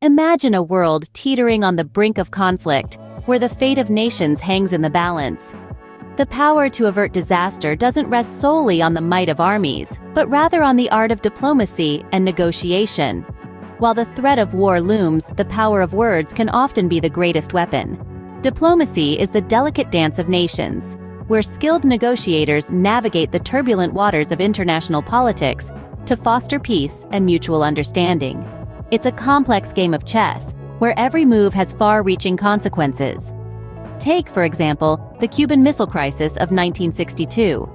Imagine a world teetering on the brink of conflict, where the fate of nations hangs in the balance. The power to avert disaster doesn't rest solely on the might of armies, but rather on the art of diplomacy and negotiation. While the threat of war looms, the power of words can often be the greatest weapon. Diplomacy is the delicate dance of nations, where skilled negotiators navigate the turbulent waters of international politics to foster peace and mutual understanding. It's a complex game of chess, where every move has far-reaching consequences. Take, for example, the Cuban Missile Crisis of 1962.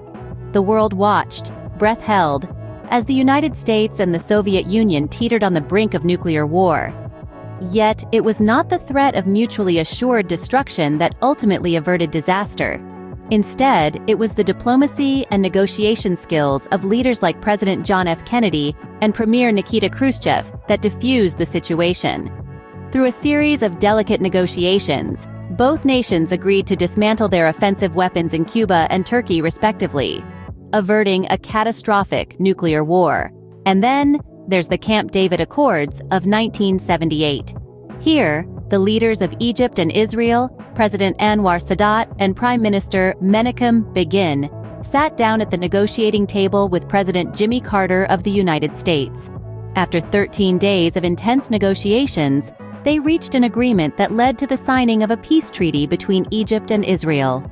The world watched, breath held, as the United States and the Soviet Union teetered on the brink of nuclear war. Yet, it was not the threat of mutually assured destruction that ultimately averted disaster. Instead, it was the diplomacy and negotiation skills of leaders like President John F. Kennedy and Premier Nikita Khrushchev that diffused the situation. Through a series of delicate negotiations, both nations agreed to dismantle their offensive weapons in Cuba and Turkey respectively, averting a catastrophic nuclear war. And then, there's the Camp David Accords of 1978. Here, the leaders of Egypt and Israel, President Anwar Sadat and Prime Minister Menachem Begin, sat down at the negotiating table with President Jimmy Carter of the United States. After 13 days of intense negotiations, they reached an agreement that led to the signing of a peace treaty between Egypt and Israel.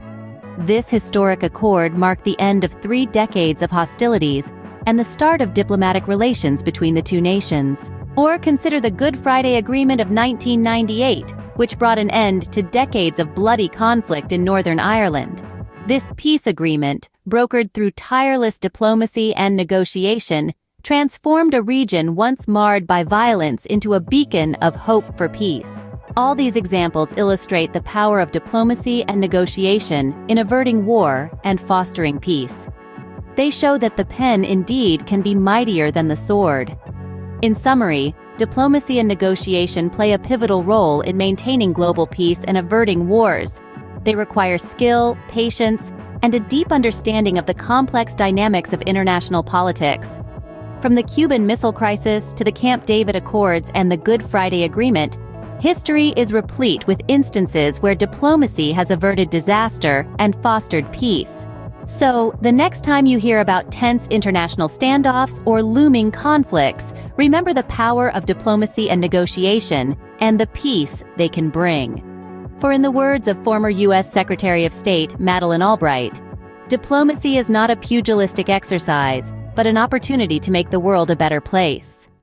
This historic accord marked the end of 3 decades of hostilities and the start of diplomatic relations between the two nations. Or consider the Good Friday Agreement of 1998, which brought an end to decades of bloody conflict in Northern Ireland. This peace agreement, brokered through tireless diplomacy and negotiation, transformed a region once marred by violence into a beacon of hope for peace. All these examples illustrate the power of diplomacy and negotiation in averting war and fostering peace. They show that the pen indeed can be mightier than the sword. In summary, diplomacy and negotiation play a pivotal role in maintaining global peace and averting wars. They require skill, patience, and a deep understanding of the complex dynamics of international politics. From the Cuban Missile Crisis to the Camp David Accords and the Good Friday Agreement, history is replete with instances where diplomacy has averted disaster and fostered peace. So, the next time you hear about tense international standoffs or looming conflicts, remember the power of diplomacy and negotiation and the peace they can bring. For in the words of former U.S. Secretary of State Madeleine Albright, diplomacy is not a pugilistic exercise, but an opportunity to make the world a better place.